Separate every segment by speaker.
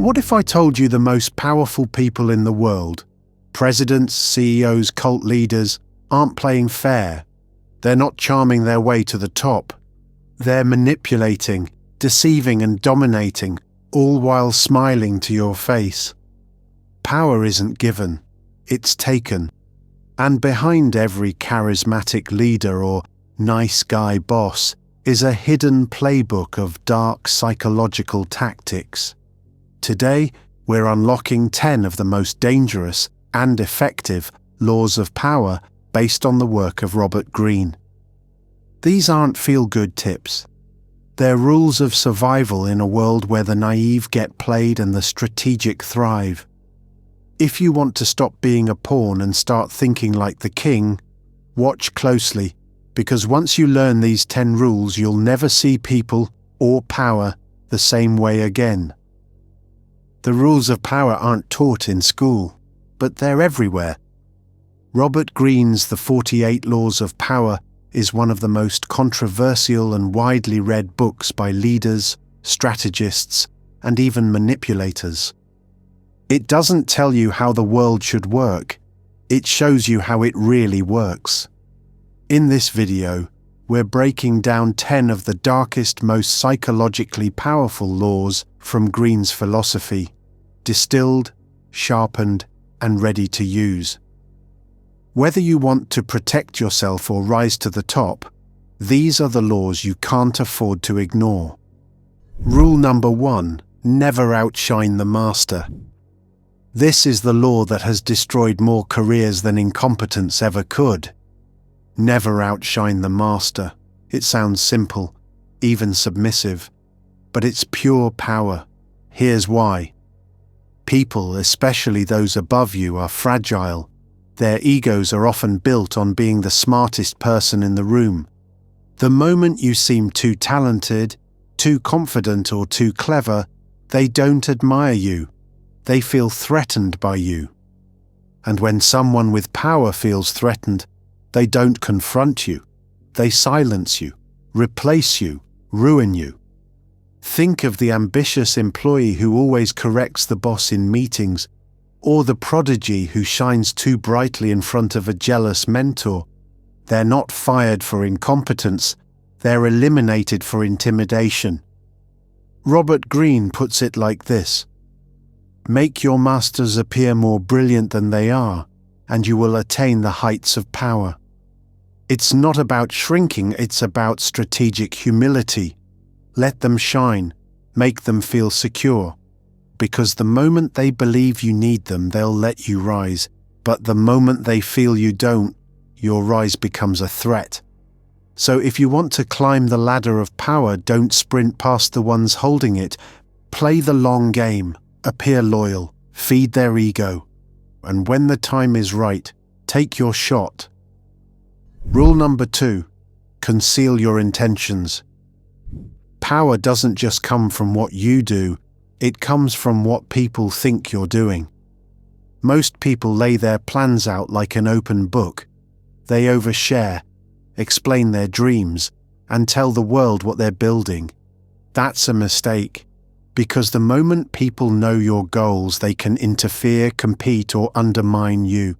Speaker 1: What if I told you the most powerful people in the world, presidents, CEOs, cult leaders, aren't playing fair? They're not charming their way to the top. They're manipulating, deceiving and dominating, all while smiling to your face. Power isn't given, it's taken. And behind every charismatic leader or nice guy boss is a hidden playbook of dark psychological tactics. Today, we're unlocking 10 of the most dangerous and effective laws of power based on the work of Robert Greene. These aren't feel-good tips. They're rules of survival in a world where the naive get played and the strategic thrive. If you want to stop being a pawn and start thinking like the king, watch closely, because once you learn these 10 rules, you'll never see people or power the same way again. The rules of power aren't taught in school, but they're everywhere. Robert Greene's The 48 Laws of Power is one of the most controversial and widely read books by leaders, strategists, and even manipulators. It doesn't tell you how the world should work, it shows you how it really works. In this video, we're breaking down 10 of the darkest, most psychologically powerful laws from Greene's philosophy, distilled, sharpened, and ready to use. Whether you want to protect yourself or rise to the top, these are the laws you can't afford to ignore. Rule number 1: never outshine the master. This is the law that has destroyed more careers than incompetence ever could. Never outshine the master. It sounds simple, even submissive, but it's pure power. Here's why. People, especially those above you, are fragile. Their egos are often built on being the smartest person in the room. The moment you seem too talented, too confident, or too clever, they don't admire you. They feel threatened by you. And when someone with power feels threatened, they don't confront you. They silence you, replace you, ruin you. Think of the ambitious employee who always corrects the boss in meetings, or the prodigy who shines too brightly in front of a jealous mentor. They're not fired for incompetence, they're eliminated for intimidation. Robert Greene puts it like this: make your masters appear more brilliant than they are, and you will attain the heights of power. It's not about shrinking, it's about strategic humility. Let them shine, make them feel secure. Because the moment they believe you need them, they'll let you rise. But the moment they feel you don't, your rise becomes a threat. So if you want to climb the ladder of power, don't sprint past the ones holding it. Play the long game, appear loyal, feed their ego. And when the time is right, take your shot. Rule number 2: conceal your intentions. Power doesn't just come from what you do, it comes from what people think you're doing. Most people lay their plans out like an open book. They overshare, explain their dreams, and tell the world what they're building. That's a mistake, because the moment people know your goals, they can interfere, compete, or undermine you.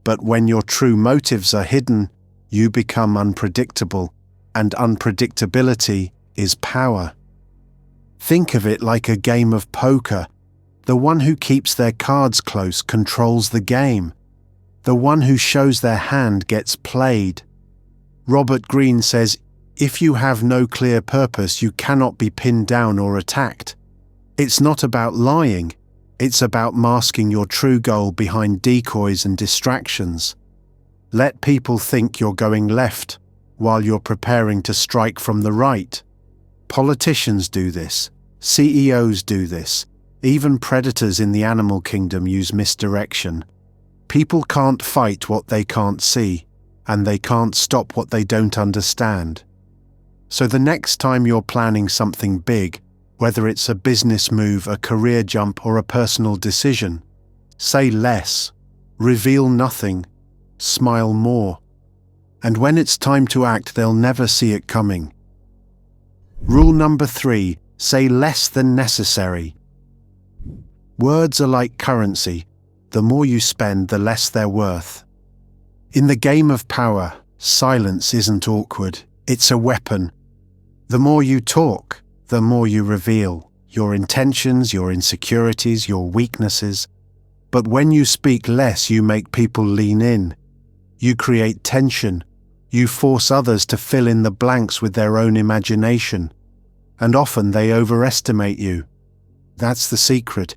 Speaker 1: But when your true motives are hidden, you become unpredictable, and unpredictability is power. Think of it like a game of poker. The one who keeps their cards close controls the game. The one who shows their hand gets played. Robert Greene says, if you have no clear purpose, you cannot be pinned down or attacked. It's not about lying, it's about masking your true goal behind decoys and distractions. Let people think you're going left, while you're preparing to strike from the right. Politicians do this, CEOs do this, even predators in the animal kingdom use misdirection. People can't fight what they can't see, and they can't stop what they don't understand. So the next time you're planning something big, whether it's a business move, a career jump, or a personal decision, say less, reveal nothing, smile more. And when it's time to act, they'll never see it coming. Rule number 3: say less than necessary. Words are like currency. The more you spend, the less they're worth. In the game of power, silence isn't awkward. It's a weapon. The more you talk, the more you reveal your intentions, your insecurities, your weaknesses. But when you speak less, you make people lean in. You create tension. You force others to fill in the blanks with their own imagination. And often they overestimate you. That's the secret.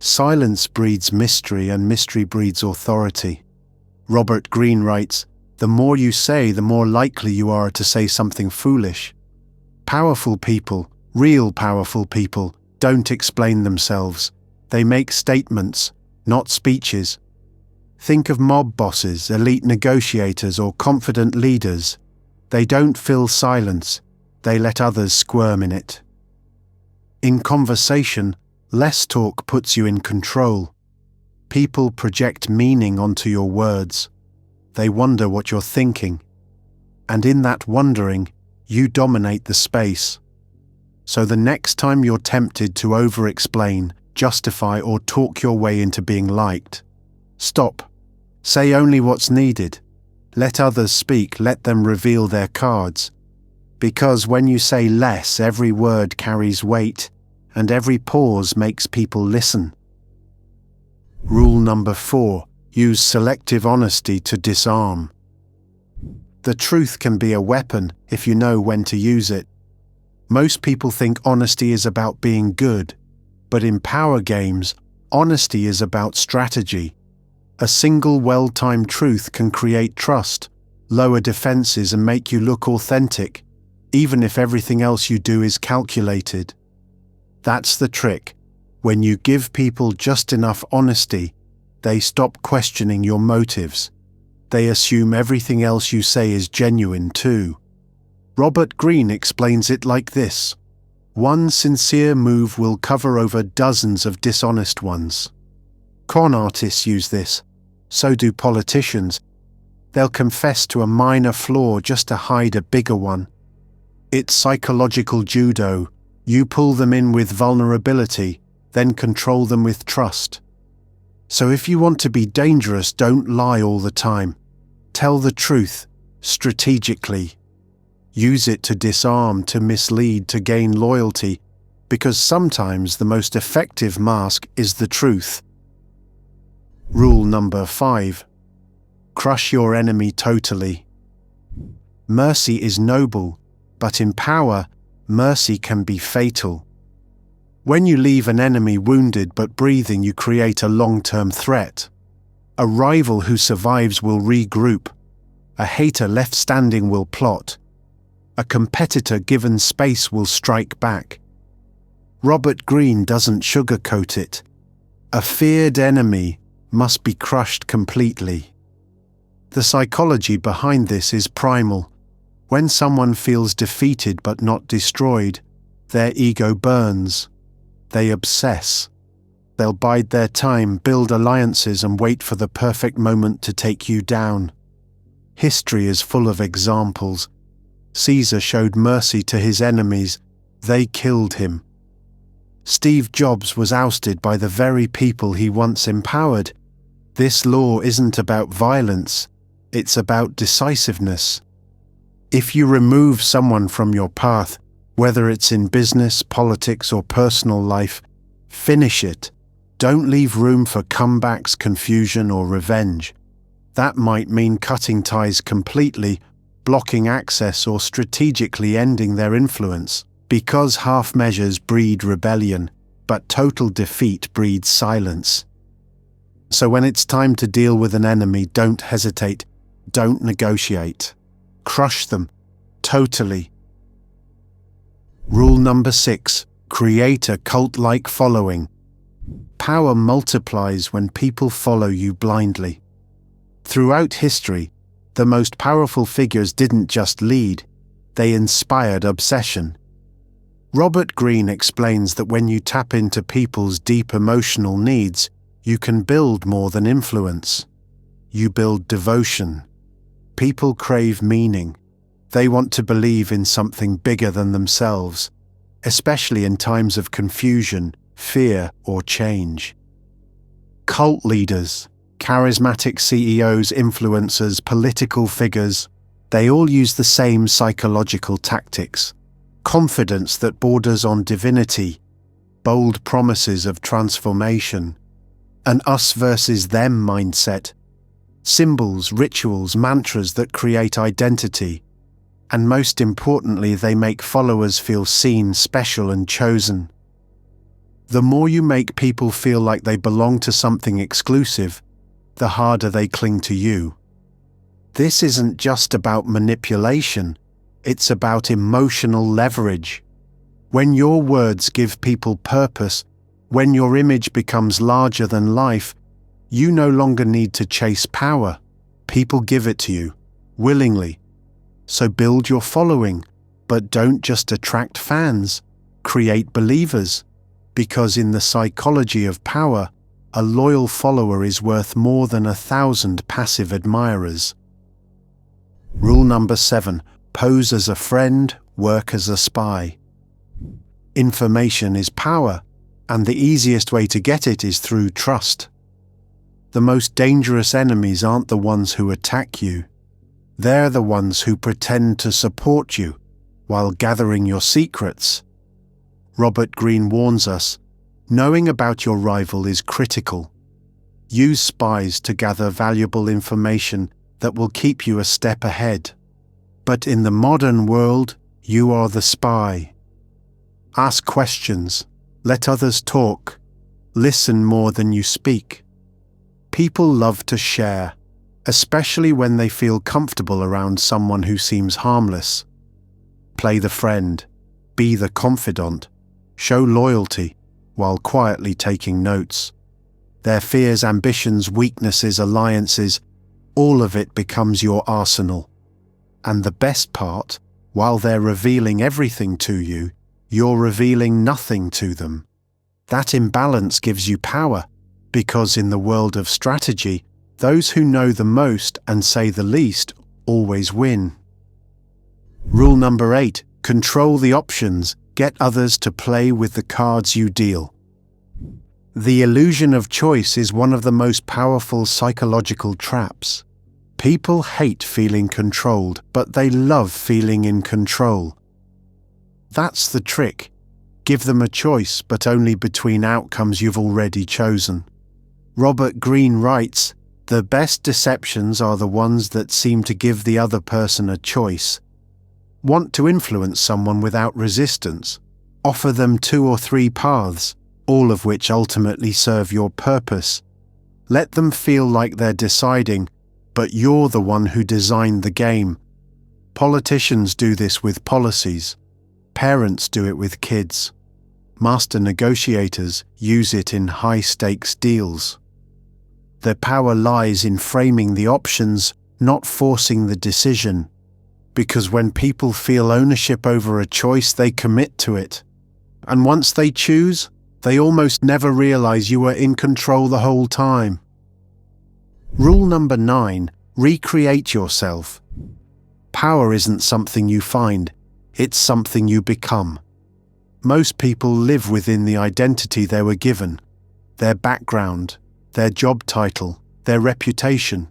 Speaker 1: Silence breeds mystery, and mystery breeds authority. Robert Greene writes, "The more you say, the more likely you are to say something foolish." Powerful people, real powerful people, don't explain themselves. They make statements, not speeches. Think of mob bosses, elite negotiators, or confident leaders. They don't fill silence. They let others squirm in it. In conversation, less talk puts you in control. People project meaning onto your words. They wonder what you're thinking. And in that wondering, you dominate the space. So the next time you're tempted to over-explain, justify, or talk your way into being liked, stop. Say only what's needed. Let others speak, let them reveal their cards. Because when you say less, every word carries weight, and every pause makes people listen. Rule number 4. Use selective honesty to disarm. The truth can be a weapon if you know when to use it. Most people think honesty is about being good, but in power games, honesty is about strategy. A single well-timed truth can create trust, lower defenses, and make you look authentic, even if everything else you do is calculated. That's the trick. When you give people just enough honesty, they stop questioning your motives. They assume everything else you say is genuine too. Robert Greene explains it like this: one sincere move will cover over dozens of dishonest ones. Con artists use this. So do politicians. They'll confess to a minor flaw just to hide a bigger one. It's psychological judo. You pull them in with vulnerability, then control them with trust. So if you want to be dangerous, don't lie all the time. Tell the truth, strategically. Use it to disarm, to mislead, to gain loyalty, because sometimes the most effective mask is the truth. Rule number 5. Crush your enemy totally. Mercy is noble, but in power, mercy can be fatal. When you leave an enemy wounded but breathing, you create a long-term threat. A rival who survives will regroup. A hater left standing will plot. A competitor given space will strike back. Robert Greene doesn't sugarcoat it. A feared enemy must be crushed completely. The psychology behind this is primal. When someone feels defeated but not destroyed, their ego burns. They obsess. They'll bide their time, build alliances, and wait for the perfect moment to take you down. History is full of examples. Caesar showed mercy to his enemies. They killed him. Steve Jobs was ousted by the very people he once empowered. This law isn't about violence, it's about decisiveness. If you remove someone from your path, whether it's in business, politics, or personal life, finish it. Don't leave room for comebacks, confusion, or revenge. That might mean cutting ties completely, blocking access, or strategically ending their influence, because half measures breed rebellion, but total defeat breeds silence. So when it's time to deal with an enemy, don't hesitate, don't negotiate. Crush them, totally. Rule number 6. Create a cult-like following. Power multiplies when people follow you blindly. Throughout history, the most powerful figures didn't just lead, they inspired obsession. Robert Greene explains that when you tap into people's deep emotional needs, you can build more than influence. You build devotion. People crave meaning. They want to believe in something bigger than themselves, especially in times of confusion, fear, or change. Cult leaders, charismatic CEOs, influencers, political figures, they all use the same psychological tactics. Confidence that borders on divinity, bold promises of transformation, an us versus them mindset, symbols, rituals, mantras that create identity, and most importantly, they make followers feel seen, special, and chosen. The more you make people feel like they belong to something exclusive, the harder they cling to you. This isn't just about manipulation, it's about emotional leverage. When your words give people purpose, when your image becomes larger than life, you no longer need to chase power. People give it to you, willingly. So build your following, but don't just attract fans, create believers. Because in the psychology of power, a loyal follower is worth more than 1,000 passive admirers. Rule number 7. Pose as a friend, work as a spy. Information is power, and the easiest way to get it is through trust. The most dangerous enemies aren't the ones who attack you. They're the ones who pretend to support you while gathering your secrets. Robert Greene warns us, knowing about your rival is critical. Use spies to gather valuable information that will keep you a step ahead. But in the modern world, you are the spy. Ask questions, let others talk, listen more than you speak. People love to share, especially when they feel comfortable around someone who seems harmless. Play the friend, be the confidant, show loyalty while quietly taking notes. Their fears, ambitions, weaknesses, alliances, all of it becomes your arsenal. And the best part, while they're revealing everything to you, you're revealing nothing to them. That imbalance gives you power, because in the world of strategy, those who know the most and say the least always win. Rule number 8. Control the options. Get others to play with the cards you deal. The illusion of choice is one of the most powerful psychological traps. People hate feeling controlled, but they love feeling in control. That's the trick. Give them a choice, but only between outcomes you've already chosen. Robert Greene writes, "The best deceptions are the ones that seem to give the other person a choice. Want to influence someone without resistance? Offer them 2 or 3 paths, all of which ultimately serve your purpose. Let them feel like they're deciding, but you're the one who designed the game. Politicians do this with policies. Parents do it with kids. Master negotiators use it in high-stakes deals. Their power lies in framing the options, not forcing the decision. Because when people feel ownership over a choice, they commit to it. And once they choose, they almost never realize you were in control the whole time. Rule number 9. Recreate yourself. Power isn't something you find, it's something you become. Most people live within the identity they were given, their background, their job title, their reputation.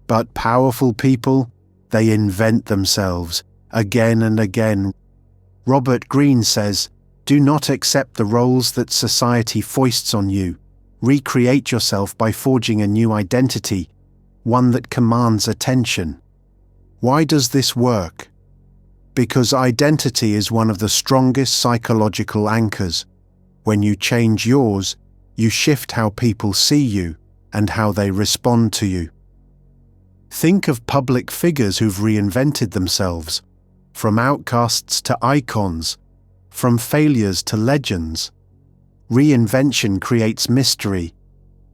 Speaker 1: But powerful people, they invent themselves again and again. Robert Greene says, "Do not accept the roles that society foists on you. Recreate yourself by forging a new identity, one that commands attention." Why does this work? Because identity is one of the strongest psychological anchors. When you change yours, you shift how people see you and how they respond to you. Think of public figures who've reinvented themselves, from outcasts to icons, from failures to legends. Reinvention creates mystery.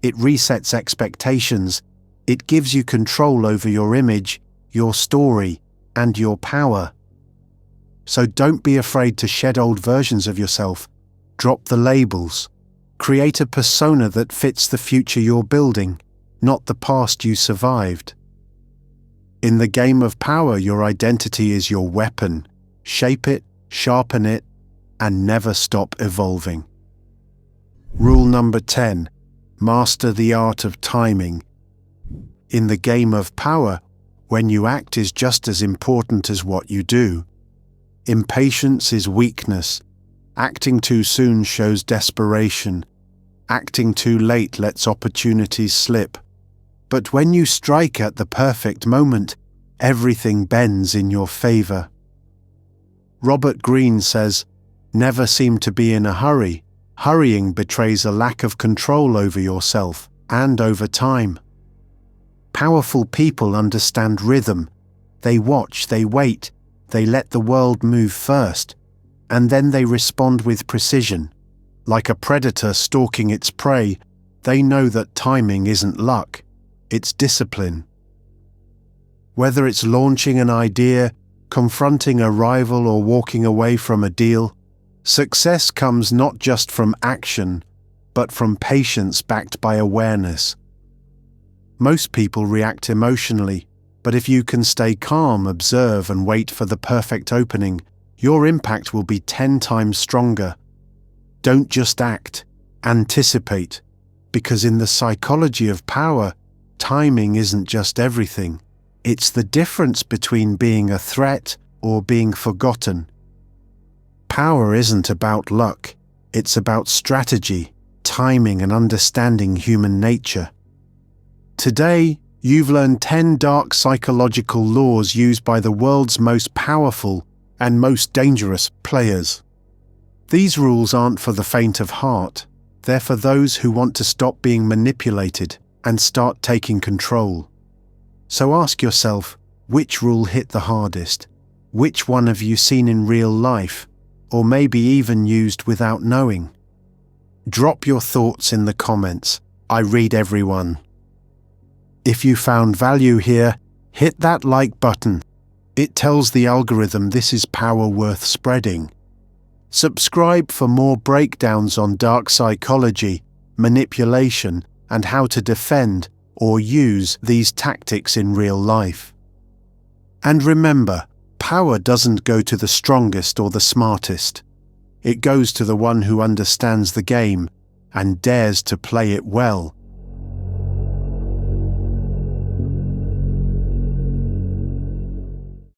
Speaker 1: It resets expectations. It gives you control over your image, your story, and your power. So don't be afraid to shed old versions of yourself. Drop the labels. Create a persona that fits the future you're building, not the past you survived. In the game of power, your identity is your weapon. Shape it, sharpen it, and never stop evolving. Rule number 10. Master the art of timing. In the game of power, when you act is just as important as what you do. Impatience is weakness. Acting too soon shows desperation. Acting too late lets opportunities slip. But when you strike at the perfect moment, everything bends in your favor. Robert Greene says, "Never seem to be in a hurry. Hurrying betrays a lack of control over yourself and over time." Powerful people understand rhythm. They watch, they wait, they let the world move first, and then they respond with precision. Like a predator stalking its prey, they know that timing isn't luck, it's discipline. Whether it's launching an idea, confronting a rival, or walking away from a deal, success comes not just from action, but from patience backed by awareness. Most people react emotionally, but if you can stay calm, observe, and wait for the perfect opening, your impact will be 10 times stronger. Don't just act, anticipate, because in the psychology of power, timing isn't just everything. It's the difference between being a threat or being forgotten. Power isn't about luck, it's about strategy, timing, and understanding human nature. Today, you've learned 10 dark psychological laws used by the world's most powerful and most dangerous players. These rules aren't for the faint of heart, they're for those who want to stop being manipulated and start taking control. So ask yourself, which rule hit the hardest? Which one have you seen in real life, or maybe even used without knowing? Drop your thoughts in the comments. I read everyone. If you found value here, hit that like button. It tells the algorithm this is power worth spreading. Subscribe for more breakdowns on dark psychology, manipulation, and how to defend or use these tactics in real life. And remember, power doesn't go to the strongest or the smartest. It goes to the one who understands the game and dares to play it well.